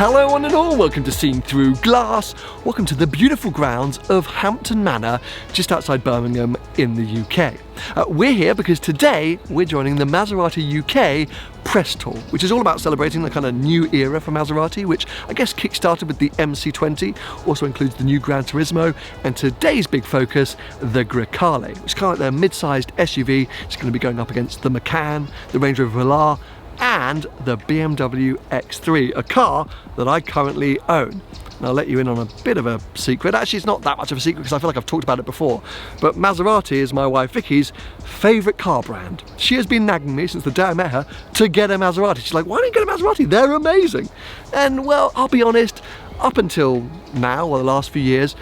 Hello one and all, welcome to Seen Through Glass. Welcome to the beautiful grounds of Hampton Manor, just outside Birmingham in the UK. We're here because today we're joining the Maserati UK Press Tour, which is all about celebrating the kind of new era for Maserati, which I guess kick-started with the MC20, also includes the new Gran Turismo, and today's big focus, the Grecale, which is kind of like their mid-sized SUV. It's going to be going up against the Macan, the Range Rover Velar, and the BMW X3, a car that I currently own. And I'll let you in on a bit of a secret. Actually, it's not that much of a secret because I feel like I've talked about it before. But Maserati is my wife Vicky's favourite car brand. She has been nagging me since the day I met her to get a Maserati. She's like, why don't you get a Maserati? They're amazing. And well, I'll be honest, up until now, or the last few years,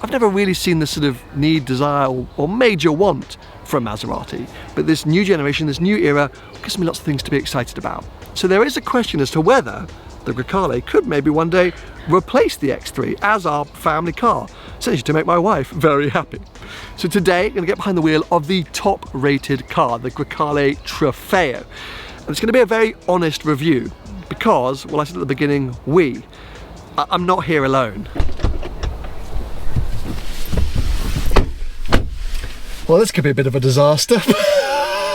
I've never really seen the sort of need, desire, or major want for a Maserati. But this new generation, this new era, gives me lots of things to be excited about. So there is a question as to whether the Grecale could maybe one day replace the X3 as our family car, essentially to make my wife very happy. So today, I'm going to get behind the wheel of the top-rated car, the Grecale Trofeo. And it's going to be a very honest review because, well, I said at the beginning, I'm not here alone. Well, this could be a bit of a disaster.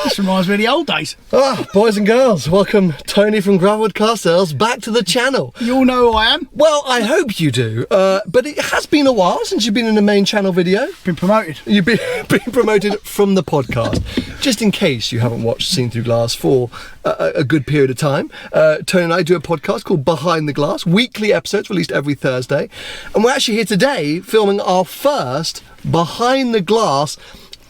This reminds me of the old days. Ah, boys and girls, welcome Tony from Gravelwood Car Sales back to the channel. You all know who I am? Well, I hope you do, but it has been a while since you've been in the main channel video. Been promoted. You've been promoted from the podcast. Just in case you haven't watched Seen Through Glass for a good period of time, Tony and I do a podcast called Behind the Glass, weekly episodes released every Thursday. And we're actually here today filming our first Behind the Glass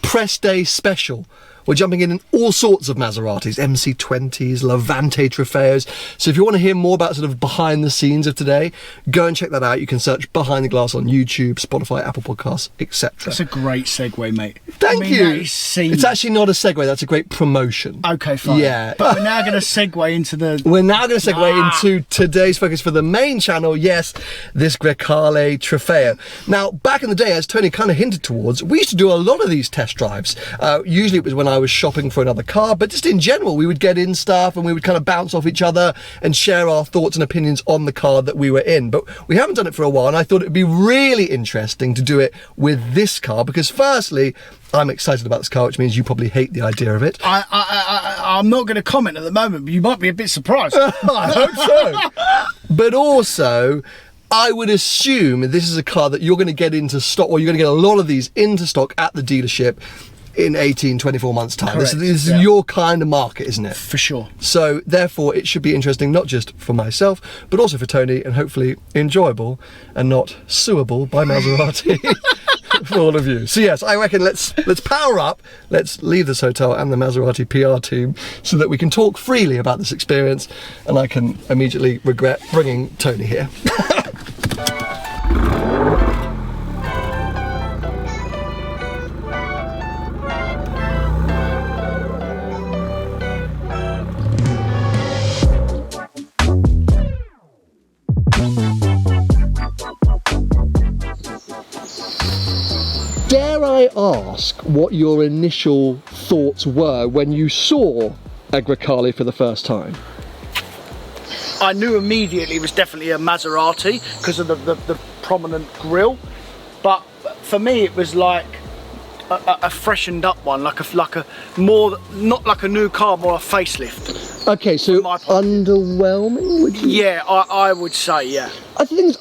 Press Day special. We're jumping in all sorts of Maseratis, MC20s, Levante Trofeos. So if you want to hear more about sort of behind the scenes of today, go and check that out. You can search Behind the Glass on YouTube, Spotify, Apple Podcasts, etc. That's a great segue, mate. Thank you. That is seamless. It's actually not a segue, that's a great promotion. Okay, fine. Yeah. But we're now going to segue into the... We're now going to segue into today's focus for the main channel, yes, this Grecale Trofeo. Now, back in the day, as Tony kind of hinted towards, we used to do a lot of these test drives. Usually it was when I was shopping for another car, but just in general, we would get in stuff and we would kind of bounce off each other and share our thoughts and opinions on the car that we were in. But we haven't done it for a while, and I thought it'd be really interesting to do it with this car because firstly, I'm excited about this car, which means you probably hate the idea of it. I'm not going to comment at the moment, but you might be a bit surprised. I hope so. But also, I would assume this is a car that you're going to get into stock, or you're going to get a lot of these into stock at the dealership in 18-24 months time. Correct. This is your kind of market, isn't it? For sure. So therefore it should be interesting not just for myself but also for Tony, and hopefully enjoyable and not suable by Maserati for all of you. So yes, I reckon let's power up, let's leave this hotel and the Maserati PR team so that we can talk freely about this experience, and I can immediately regret bringing Tony here. Dare I ask what your initial thoughts were when you saw a Grecale for the first time? I knew immediately it was definitely a Maserati because of the prominent grille, but for me it was like a freshened up one, like a more, not like a new car, more a facelift. Okay, so underwhelming, would you? Yeah, I would say, yeah. I think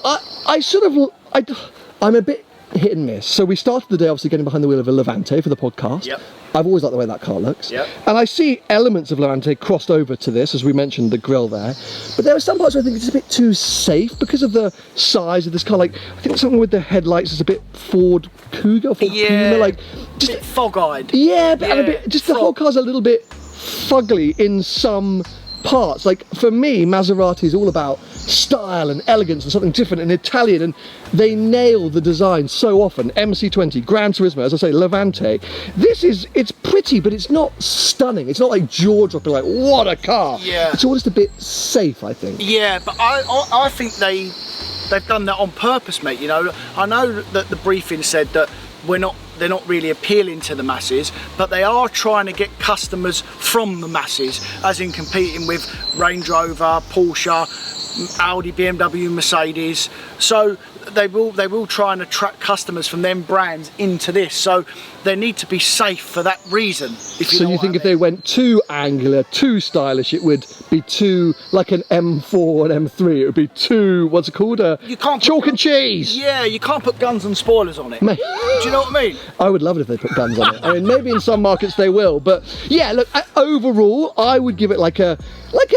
I'm a bit hit and miss. So we started the day obviously getting behind the wheel of a Levante for the podcast. Yep. I've always liked the way that car looks. Yep. And I see elements of Levante crossed over to this, as we mentioned, the grille there. But there are some parts where I think it's a bit too safe because of the size of this car. Like, I think something with the headlights is a bit Ford Cougar, Puma, like just a bit fog-eyed. Yeah, but and a bit, just the whole car's a little bit fugly in some parts. Like for me, Maserati is all about style and elegance and something different and Italian, and they nail the design so often. MC20, Gran Turismo, as I say, Levante. It's pretty, but it's not stunning. It's not like jaw-dropping, like, what a car. Yeah. It's all just a bit safe, I think. Yeah, but I think they've done that on purpose, mate. You know, I know that the briefing said that they're not really appealing to the masses, but they are trying to get customers from the masses, as in competing with Range Rover, Porsche, Audi, BMW, Mercedes. So they will try and attract customers from them brands into this. So they need to be safe for that reason. So you think if they went too angular, too stylish, it would be too like an M4 and M3. It would be too, what's it called? You can't chalk and cheese. Yeah, you can't put guns and spoilers on it. Do you know what I mean? I would love it if they put guns on it. I mean, maybe in some markets they will, but yeah, look, overall, I would give it like a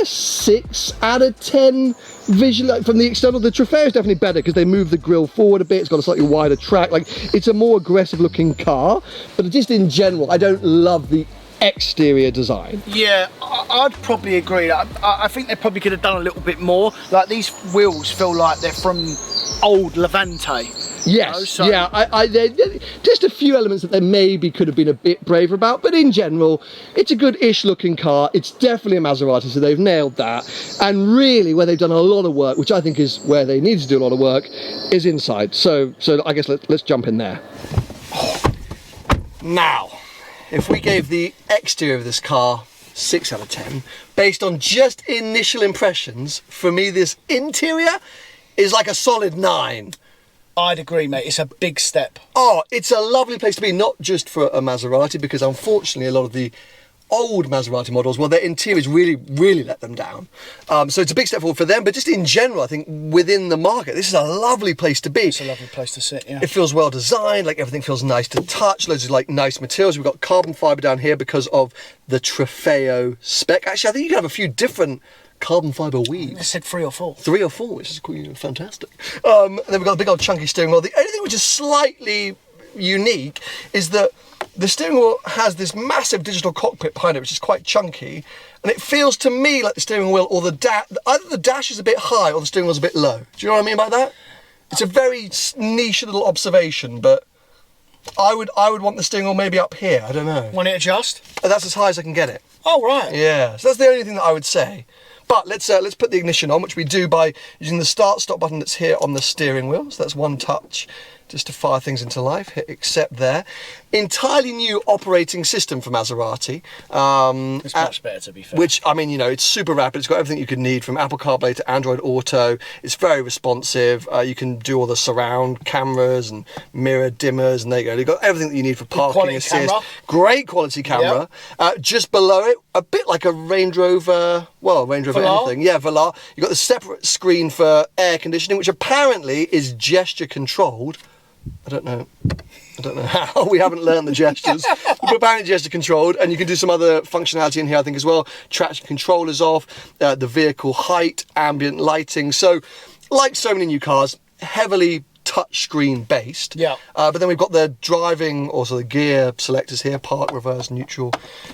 6 out of 10 visual. Like, from the external, the Trofeo is definitely better because they move the grille forward a bit. It's got a slightly wider track. Like, it's a more aggressive looking car, but just in general, I don't love the exterior design. Yeah, I'd probably agree. I think they probably could have done a little bit more. Like, these wheels feel like they're from old Levante. Yes, you know, so yeah, just a few elements that they maybe could have been a bit braver about, but in general, it's a good-ish looking car. It's definitely a Maserati, so they've nailed that. And really, where they've done a lot of work, which I think is where they need to do a lot of work, is inside. So I guess let's jump in there. Now, if we gave the exterior of this car 6 out of 10, based on just initial impressions, for me, this interior is like a solid 9. I'd agree, mate. It's a big step. Oh, it's a lovely place to be, not just for a Maserati, because unfortunately a lot of the old Maserati models, well, their interiors really let them down. So it's a big step forward for them, but just in general, I think within the market, this is a lovely place to be. It's a lovely place to sit, yeah. It feels well designed, like everything feels nice to touch, loads of like nice materials. We've got carbon fibre down here because of the Trofeo spec. Actually, I think you can have a few different carbon fibre weaves. I said 3 or 4. 3 or 4, which is fantastic. And then we've got a big old chunky steering wheel. The only thing which is slightly unique is that the steering wheel has this massive digital cockpit behind it, which is quite chunky, and it feels to me like the steering wheel or either the dash is a bit high or the steering wheel's a bit low. Do you know what I mean by that? It's a very niche little observation, but I would want the steering wheel maybe up here. I don't know. Want it adjust? That's as high as I can get it. Oh, right. Yeah, so that's the only thing that I would say. But let's put the ignition on, which we do by using the start-stop button that's here on the steering wheel. So that's one touch just to fire things into life. Hit accept there. Entirely new operating system for Maserati. It's much better, to be fair. Which, I mean, you know, it's super rapid. It's got everything you could need, from Apple CarPlay to Android Auto. It's very responsive. You can do all the surround cameras and mirror dimmers, and there you go. You've got everything that you need for parking assist. Camera. Great quality camera. Yep. Just below it, a bit like a Range Rover, well, Range Rover Velar? anything. Yeah, Velar. You've got the separate screen for air conditioning, which apparently is gesture controlled. I don't know how. We haven't learned the gestures. But apparently gesture controlled, and you can do some other functionality in here, I think, as well. Traction control is off, the vehicle height, ambient lighting. So, like so many new cars, heavily touchscreen based. Yeah. But then we've got the driving, also the gear selectors here: park, reverse, neutral,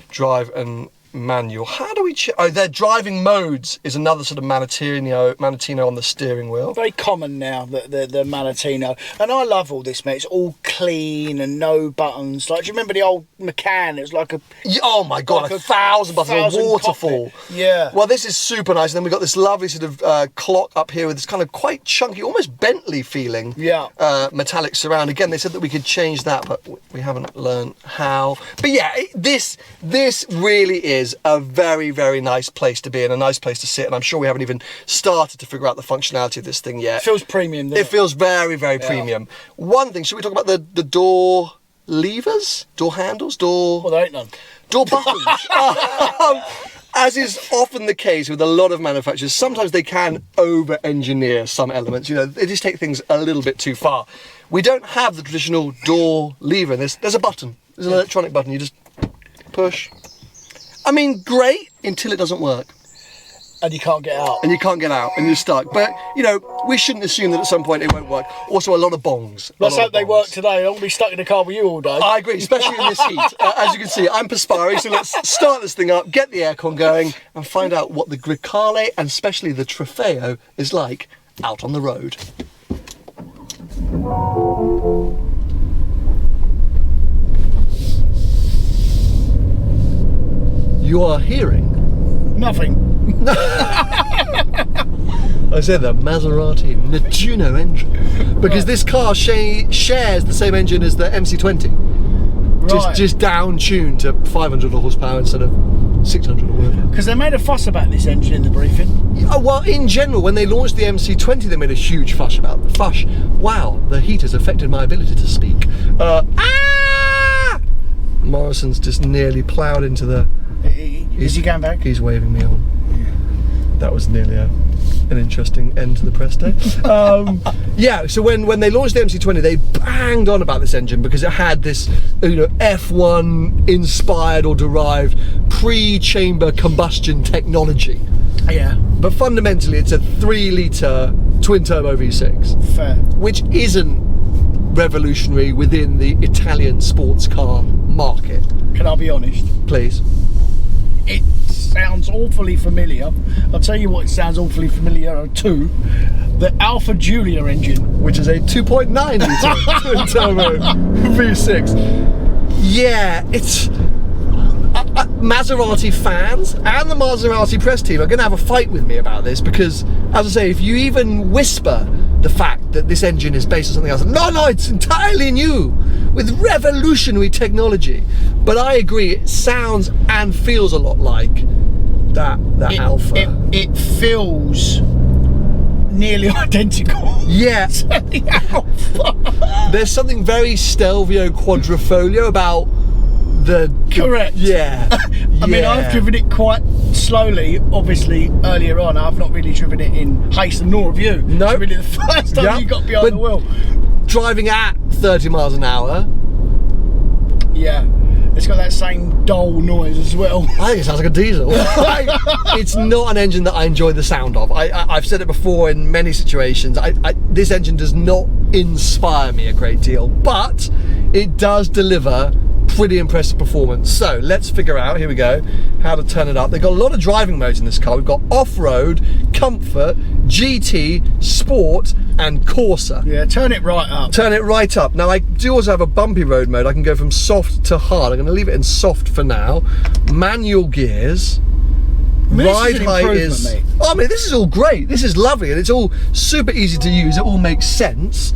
drive, and manual. How do we their driving modes is another sort of Manatino on the steering wheel. Very common now, the Manatino. And I love all this, mate. It's all clean and no buttons. Like, do you remember the old Macan? It was like a... Oh my God, like 1,000 buttons, a waterfall. Cockpit. Yeah. Well, this is super nice. And then we've got this lovely sort of clock up here with this kind of quite chunky, almost Bentley feeling metallic surround. Again, they said that we could change that, but we haven't learned how. But yeah, this really is a very, very nice place to be and a nice place to sit, and I'm sure we haven't even started to figure out the functionality of this thing yet. It feels premium, doesn't it? It feels very, very premium. One thing, should we talk about the door levers? Door handles? Well, there ain't none. Door buttons. As is often the case with a lot of manufacturers, sometimes they can over-engineer some elements. You know, they just take things a little bit too far. We don't have the traditional door lever in this. There's a button. There's an electronic button. You just push. I mean, great, until it doesn't work. And you can't get out. And you can't get out, and you're stuck. But, you know, we shouldn't assume that at some point it won't work. Also, a lot of bongs. Let's hope they work today. I won't be stuck in the car with you all day. I agree, especially in this heat. As you can see, I'm perspiring, so let's start this thing up, get the aircon going, and find out what the Grecale, and especially the Trofeo, is like out on the road. You are hearing? Nothing. I said the Maserati Nettuno engine. Because this car shares the same engine as the MC20. Right. Just down-tuned to 500 horsepower instead of 600 or whatever. Because they made a fuss about this engine in the briefing. Well, in general, when they launched the MC20, they made a huge fuss about the fush. Wow, the heat has affected my ability to speak. Morrison's just nearly ploughed into the... Is he going back? He's waving me on. That was nearly an interesting end to the press day. Yeah, so when they launched the MC20, they banged on about this engine because it had this, F1 inspired or derived pre-chamber combustion technology. Yeah. But fundamentally, it's a 3-litre twin-turbo V6. Fair. Which isn't revolutionary within the Italian sports car market. Can I be honest? Please. It sounds awfully familiar. I'll tell you what it sounds awfully familiar to. The Alfa Giulia engine. Which is a 2.9 litre twin turbo V6. Yeah, it's... Maserati fans and the Maserati press team are going to have a fight with me about this because, as I say, if you even whisper the fact that this engine is based on something else, no, it's entirely new with revolutionary technology. But I agree, it sounds and feels a lot like that Alfa. It feels nearly identical. Yeah. To the Alfa. There's something very Stelvio quadrifolio about the... Correct. Yeah. I mean, I've driven it quite slowly, obviously, earlier on. I've not really driven it in haste, nor have you. No. It's really the first time you got behind the wheel. Driving at 30 miles an hour. Yeah. It's got that same dull noise as well. I think it sounds like a diesel. It's not an engine that I enjoy the sound of. I've said it before in many situations. This engine does not inspire me a great deal, but it does deliver pretty impressive performance. So let's figure out, here we go, how to turn it up. They've got a lot of driving modes in this car. We've got off-road, comfort, GT, sport and Corsa. Yeah, turn it right up. Turn it right up. Now I do also have a bumpy road mode. I can go from soft to hard. I'm going to leave it in soft for now. Manual gears. Ride height is... mate. Oh, I mean, this is all great. This is lovely and it's all super easy to use. It all makes sense.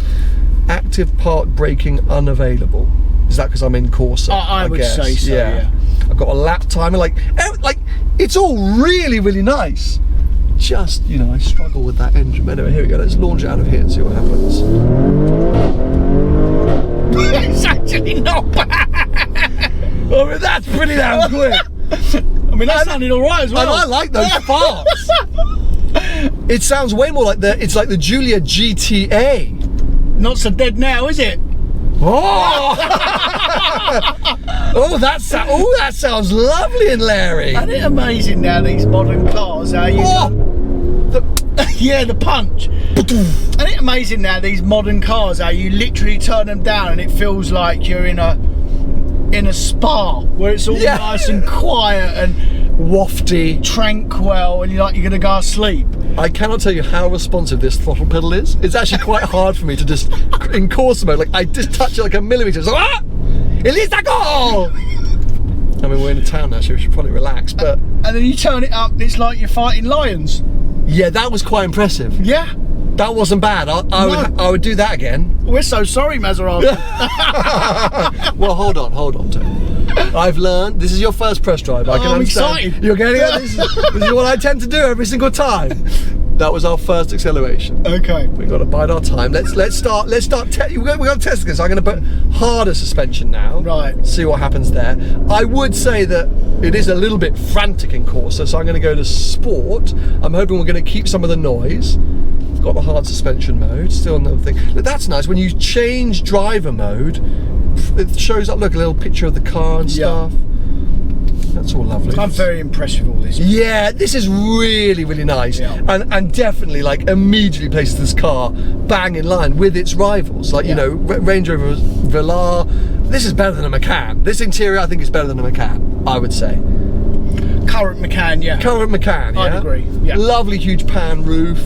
Active park braking unavailable. Is that because I'm in Corsa? I would guess. say so, yeah. I've got a lap timer, like it's all really, really nice. Just, I struggle with that engine. Anyway, here we go, let's launch it out of here and see what happens. It's actually not bad. I mean, that's pretty damn quick. I mean, that sounded alright as well. And I like those farts. It sounds way more like it's like the Giulia GTA. Not so dead now, is it? Oh! that sounds lovely and Larry. Isn't it amazing now, these modern cars, how you... yeah, the punch. Isn't it amazing now, these modern cars, how you literally turn them down and it feels like you're in a spa, where it's all nice and quiet and wafty, tranquil, and you're going to go to sleep. I cannot tell you how responsive this throttle pedal is. It's actually quite hard for me to just, in Corsa mode, like I just touch it like a millimetre. It's like, Elisa go! I mean, we're in a town now, so we should probably relax, but... And then you turn it up, it's like you're fighting lions. Yeah, that was quite impressive. Yeah. That wasn't bad. I would do that again. We're so sorry, Maserati. Well, hold on, Tony. I've learned, this is your first press drive. I can understand. Excited. You're getting it. This is what I tend to do every single time. That was our first acceleration. Okay. We've got to bide our time. Let's start. We're going to test this. I'm going to put harder suspension now. Right. See what happens there. I would say that it is a little bit frantic in Corsa, so I'm going to go to sport. I'm hoping we're going to keep some of the noise. Got the hard suspension mode. Still another thing. Look, that's nice. When you change driver mode, it shows up. Look, a little picture of the car and stuff. That's all lovely. I'm very impressed with all this. Yeah, this is really, really nice. Yeah. And definitely, like, immediately places this car bang in line with its rivals. Like, Range Rover Velar. This is better than a Macan. This interior, I think, is better than a Macan, I would say. Current Macan, yeah. Current Macan, yeah. I'd agree, yeah. Lovely, huge pan roof.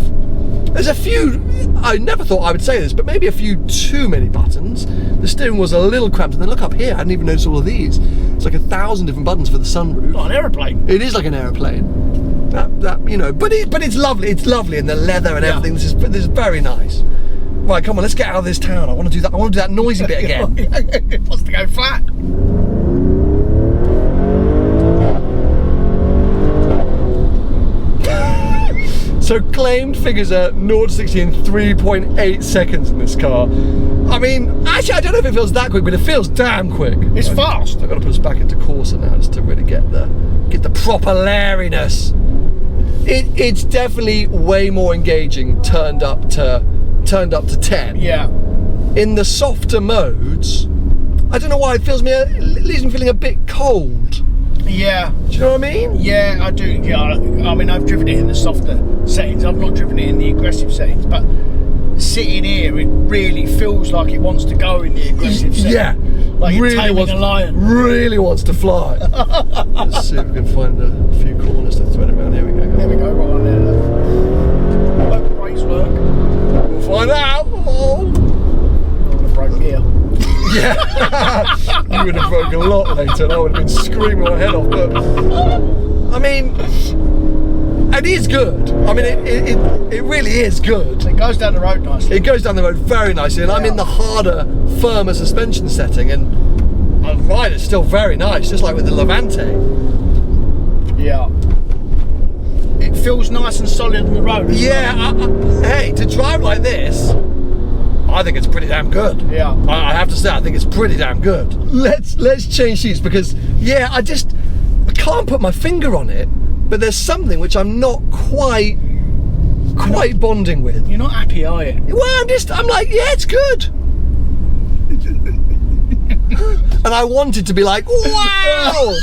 There's a few, I never thought I would say this, but maybe a few too many buttons. The steering was a little cramped, and then look up here, I hadn't even noticed all of these. It's like 1,000 different buttons for the sunroof. Like an aeroplane. It is like an aeroplane. But it's lovely, and the leather and everything. This is very nice. Right, come on, let's get out of this town. I want to do that noisy bit again. It wants to go flat. So claimed figures are 0 to 60 in 3.8 seconds in this car. I mean, actually, I don't know if it feels that quick, but it feels damn quick. It's fast. I've got to put us back into Corsa now just to really get the proper laryness. It's definitely way more engaging turned up to 10. Yeah. In the softer modes, I don't know why it leaves me feeling a bit cold. Yeah. Do you know what I mean? Yeah, I do. Yeah, I mean, I've driven it in the softer settings. I've not driven it in the aggressive settings, but sitting here, it really feels like it wants to go in the aggressive settings. Yeah. Like you're taming a lion. Really wants to fly. Let's see if we can find a few corners to thread around. Here we go. There we go, right on there. Look. Hope the brakes work. We'll find out. Oh. I would have broke here. Yeah. You would have broken a lot later and I would have been screaming my head off. But I mean, it is good. I mean, it really is good. It goes down the road nicely. It goes down the road very nicely, and I'm in the harder, firmer suspension setting, and the ride is still very nice, just like with the Levante. Yeah. It feels nice and solid on the road. Yeah, hey, to drive like this, I think it's pretty damn good. Yeah. I have to say, I think it's pretty damn good. Let's change seats because, yeah, I can't put my finger on it, but there's something which I'm not quite bonding with. You're not happy, are you? Well, I'm like, yeah, it's good. And I wanted to be like, wow.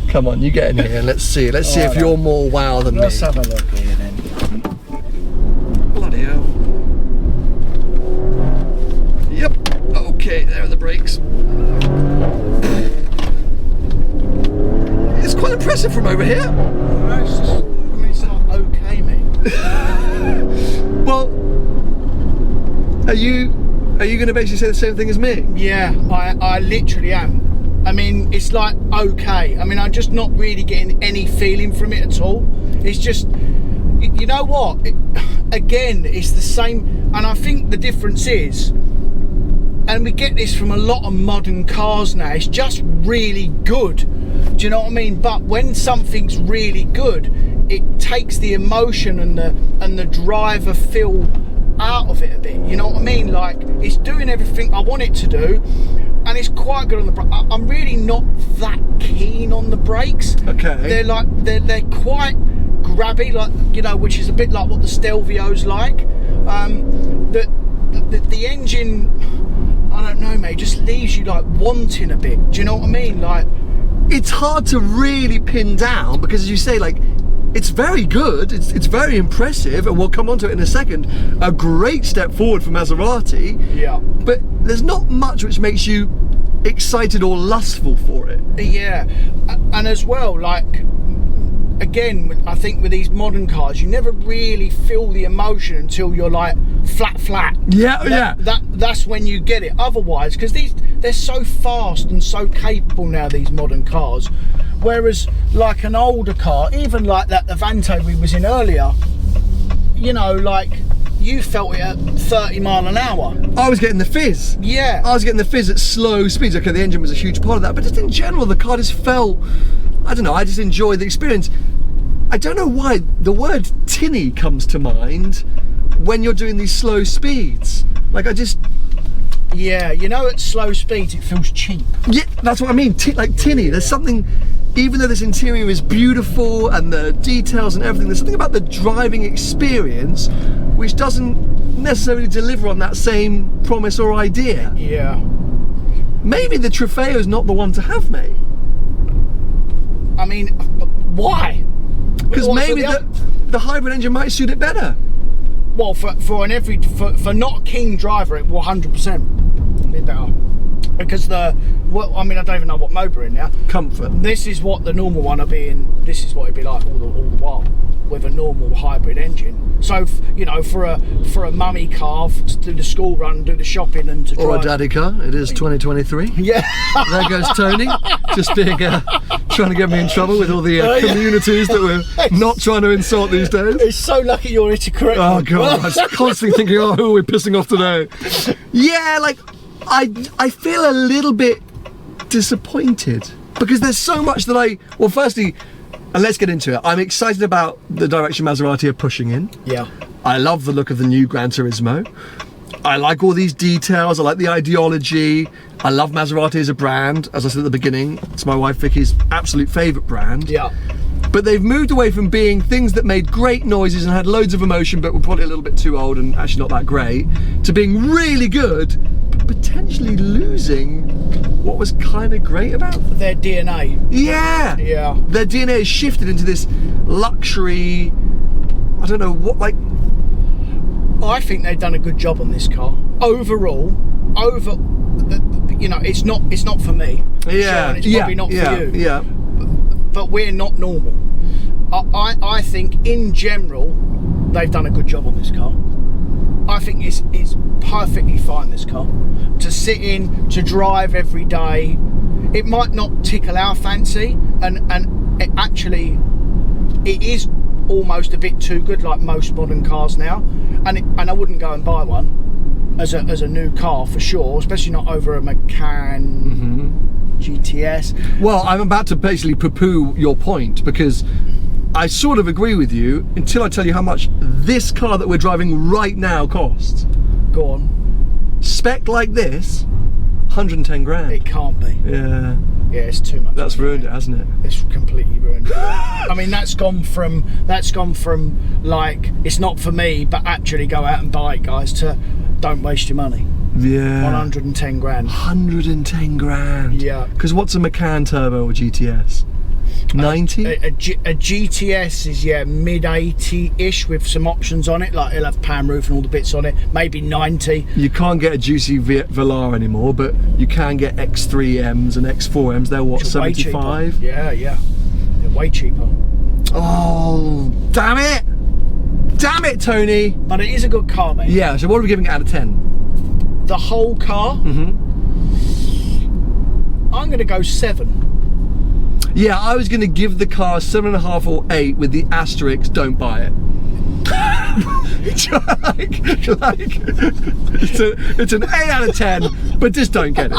Come on, you get in here and let's see. Let's see if you're more wow than me. Let's have a look here then. Bloody hell. Yep. Okay, there are the brakes. It's quite impressive from over here. It's not okay, mate. Well, are you going to basically say the same thing as me? Yeah, I literally am. I mean, it's like okay. I mean, I'm just not really getting any feeling from it at all. It's just, you know what? Again, it's the same, and I think the difference is, and we get this from a lot of modern cars now, it's just really good. Do you know what I mean? But when something's really good, it takes the emotion and the driver feel out of it a bit. You know what I mean? Like, it's doing everything I want it to do, and it's quite good on the brakes. I'm really not that keen on the brakes. Okay. They're like they're quite grabby, like, you know, which is a bit like what the Stelvio's like. The engine, I don't know, mate, just leaves you like wanting a bit. Do you know what I mean? Like, it's hard to really pin down because, as you say, like, it's very good, it's very impressive, and we'll come on to it in a second. A great step forward for Maserati. yeah. But there's not much which makes you excited or lustful for it. Yeah, and as well, like, again, I think with these modern cars, you never really feel the emotion until you're like flat. Yeah. That's when you get it. Otherwise, because they're so fast and so capable now, these modern cars. Whereas like an older car, even like that Levante we was in earlier, you know, like, you felt it at 30 mile an hour. I was getting the fizz. Yeah. I was getting the fizz at slow speeds. Okay, the engine was a huge part of that, but just in general, the car just felt, I don't know, I just enjoyed the experience. I don't know why the word tinny comes to mind when you're doing these slow speeds. Like, Yeah, you know, at slow speeds, it feels cheap. Yeah, that's what I mean, like tinny. There's something, even though this interior is beautiful and the details and everything, there's something about the driving experience which doesn't necessarily deliver on that same promise or idea. Yeah. Maybe the Trofeo is not the one to have, mate. I mean, why? Because maybe the hybrid engine might suit it better. Well, for not a keen driver, it will 100% be better. Because I mean, I don't even know what mode we're in now. Comfort. This is what the normal one will be in. This is what it'd be like all the while with a normal hybrid engine. So, you know, for a mummy car to do the school run, do the shopping, and to drive. Or a daddy car. It is 2023. Yeah. There goes Tony, just being trying to get me in trouble with all the communities that we're not trying to insult these days. It's so lucky you're here to correct me. Oh god, I was constantly thinking, oh, who are we pissing off today? Yeah, like, I feel a little bit disappointed because there's so much that well, firstly, And let's get into it. I'm excited about the direction Maserati are pushing in. Yeah. I love the look of the new Gran Turismo. I like all these details. I like the ideology. I love Maserati as a brand. As I said at the beginning, it's my wife Vicky's absolute favourite brand. Yeah. But they've moved away from being things that made great noises and had loads of emotion but were probably a little bit too old and actually not that great, to being really good, but potentially losing what was kind of great about them. Their DNA. Yeah. Yeah. Their DNA has shifted into this luxury, I don't know what, like... I think they've done a good job on this car. Overall, you know, it's not for me. Yeah. Sure, and it's probably not for you. Yeah. But we're not normal. I think in general they've done a good job on this car. I think it's perfectly fine, this car, to sit in, to drive every day. It might not tickle our fancy, and it actually is almost a bit too good, like most modern cars now, and I wouldn't go and buy one as a new car for sure, especially not over a Macan GTS. Well, I'm about to basically poo-poo your point, because I sort of agree with you until I tell you how much this car that we're driving right now costs. Go on. Spec like this, 110 grand. It can't be. Yeah. Yeah, it's too much. That's ruined it, hasn't it? It's completely ruined it. I mean, that's gone from like, it's not for me, but actually go out and buy it, guys, to don't waste your money. Yeah. 110 grand. 110 grand. Yeah. Because what's a Macan Turbo or GTS? 90? A GTS is, yeah, mid 80-ish with some options on it, like it'll have pan roof and all the bits on it, maybe 90. You can't get a juicy Velar anymore, but you can get X3Ms and X4Ms. They're what, 75? Yeah, they're way cheaper. Oh, damn it! Damn it, Tony! But it is a good car, mate. Yeah, so what are we giving it out of 10? The whole car? I'm going to go 7. Yeah, I was going to give the car 7.5 or 8 with the asterisk, don't buy it. It's an 8 out of 10, but just don't get it.